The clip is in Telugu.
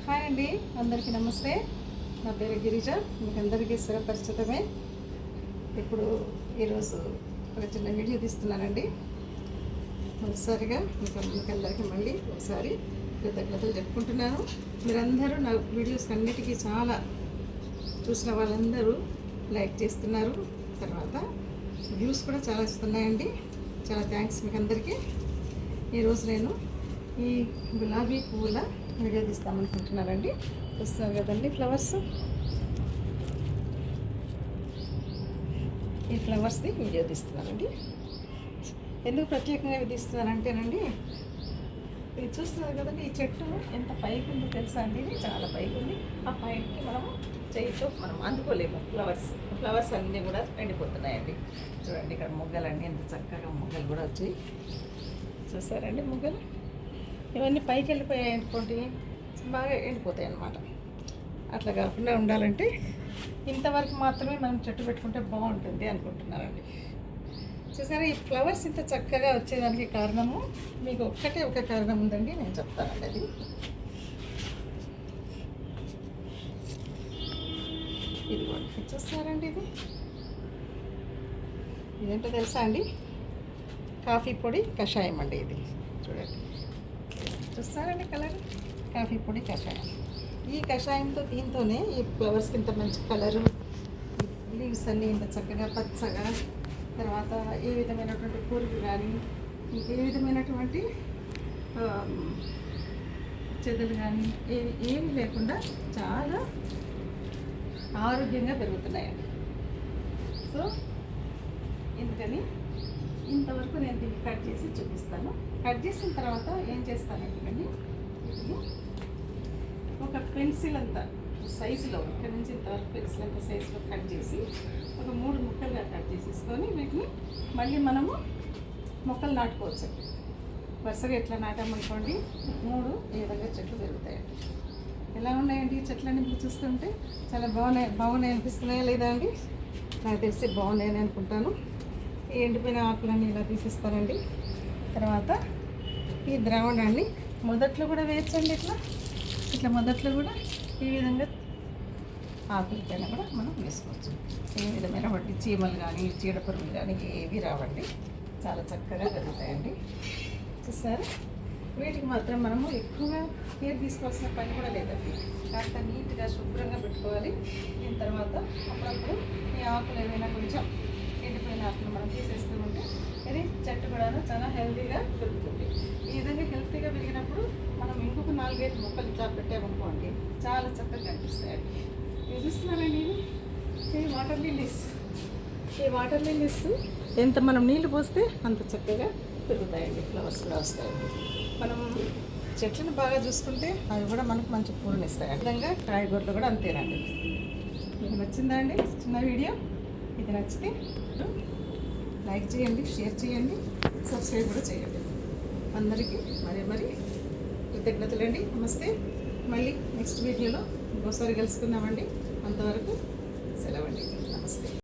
హాయ్ అండి, అందరికీ నమస్తే. నా పేరు గిరిజ, మీకు అందరికీ సురపరిచితమే. ఇప్పుడు ఈరోజు ఒక చిన్న వీడియో తీస్తున్నానండి. మొదటిసారిగా మీకు అందరికీ మళ్ళీ ఒకసారి కృతజ్ఞతలు చెప్పుకుంటున్నాను. మీరందరూ నా వీడియోస్ అన్నిటికీ చాలా చూసిన వాళ్ళందరూ లైక్ చేస్తున్నారు, తర్వాత వ్యూస్ కూడా చాలా ఇస్తున్నాయండి. చాలా థ్యాంక్స్ మీకు అందరికీ. ఈరోజు నేను ఈ గులాబీ పువ్వుల వీడియో తీస్తామనుకుంటున్నానండి. చూస్తున్నారు కదండి ఫ్లవర్స్, ఈ ఫ్లవర్స్ది వీడియో తీస్తున్నానండి. ఎందుకు ప్రత్యేకంగా ఇవి తీస్తున్నానంటేనండి, ఇది చూస్తున్నారు కదండి, ఈ చెట్టు ఎంత పైకి ఉందో తెలుసా అండి. ఇది చాలా పైకి ఉంది. ఆ పైకి మనము చేయితో మనం అందుకోలేము. ఫ్లవర్స్ అన్నీ కూడా ఎండిపోతున్నాయండి. చూడండి, ఇక్కడ మొగ్గలన్నీ ఎంత చక్కగా మొగ్గలు కూడా వచ్చాయి. చూసారండి మొగ్గలు, ఇవన్నీ పైకి వెళ్ళిపోయాయి అనుకోండి, బాగా ఎండిపోతాయి అన్నమాట. అట్లా కాకుండా ఉండాలంటే ఇంతవరకు మాత్రమే మనం చెట్టు పెట్టుకుంటే బాగుంటుంది అనుకుంటున్నానండి. చూసారా, ఈ ఫ్లవర్స్ ఇంత చక్కగా వచ్చేదానికి కారణము మీకు ఒక కారణం ఉందండి, నేను చెప్తానండి. అది ఇదిగోండి, చూస్తారండి, ఇదేంటో తెలుసా అండి, కాఫీ పొడి కషాయం అండి. ఇది చూడండి, చూస్తారండి కలర్, కాఫీ పొడి కషాయం. ఈ కషాయంతో దీంతోనే ఈ ఫ్లవర్స్కి ఇంత మంచి కలరు, లీవ్స్ అన్నీ ఇంత చక్కగా పచ్చగా, తర్వాత ఏ విధమైనటువంటి పురుగు కానీ ఏ విధమైనటువంటి చెదలు కానీ ఏమి లేకుండా చాలా ఆరోగ్యంగా పెరుగుతున్నాయండి. సో ఎందుకని ఇంతవరకు నేను దీన్ని కట్ చేసి చూపిస్తాను. కట్ చేసిన తర్వాత ఏం చేస్తానంటే, ఒక పెన్సిల్ అంత సైజులో, ఇక్కడ నుంచి ఇంతవరకు పెన్సిల్ అంత సైజులో కట్ చేసి ఒక 3 ముక్కలుగా కట్ చేసేసుకొని వీటిని మళ్ళీ మనము మొక్కలు నాటుకోవచ్చు. వరుసగా ఎట్లా నాటామనుకోండి, 3 ఈ విధంగా చెట్లు పెరుగుతాయండి. ఎలా ఉన్నాయండి ఈ చెట్లన్నీ మీరు చూస్తుంటే? చాలా బాగున్నాయి అనిపిస్తున్నాయా లేదా అండి? నాకు తెలిసి బాగున్నాయని అనుకుంటాను. ఈ ఎండిపోయిన ఆకులన్నీ ఇలా తీసేస్తానండి. తర్వాత ఈ ద్రావణాన్ని మొదట్లో కూడా వేయచ్చండి. ఇట్లా మొదట్లో కూడా ఈ విధంగా ఆకులపైన కూడా మనం వేసుకోవచ్చు. ఏ విధమైన వాటి చీమలు కానీ చీడపురుగులు కానీ ఏవి రావండి, చాలా చక్కగా పెరుగుతాయండి. చూసారా, వీటికి మాత్రం మనము ఎక్కువగా కేర్ తీసుకోవాల్సిన పని కూడా లేదండి. కాస్త నీట్గా శుభ్రంగా పెట్టుకోవాలి. దీని తర్వాత అప్పుడప్పుడు ఈ ఆకులు ఏమైనా కొంచెం ఎండిపోయిన ఆకులు మనం తీసేస్తూ ఉంటే ఇది చెట్టు కూడా చాలా హెల్తీగా పెరుగుతుంది. ఈ విధంగా హెల్తీగా పెరిగినప్పుడు మనం ఇంకొక 4-5 మొక్కలు ఇట్లా పెట్టామనుకోండి, చాలా చక్కగా కనిపిస్తాయండి. ఇవి చూస్తున్నారండి, ఈ వాటర్ లిల్లీస్ ఎంత మనం నీళ్ళు పోస్తే అంత చక్కగా పెరుగుతాయండి, ఫ్లవర్స్ కూడా వస్తాయండి. మనం చెట్లను బాగా చూసుకుంటే అవి కూడా మనకు మంచి పూలను ఇస్తాయి. విధంగా కాయగూరలు కూడా అంతేనండి. మీకు నచ్చిందా అండి చిన్న వీడియో? ఇది నచ్చితే లైక్ చేయండి, షేర్ చేయండి, సబ్స్క్రైబ్ కూడా చేయండి. అందరికీ మరీ కృతజ్ఞతలండి. నమస్తే. మళ్ళీ నెక్స్ట్ వీడియోలో ఇంకోసారి కలుసుకుందామండి. అంతవరకు సెలవండి. నమస్తే.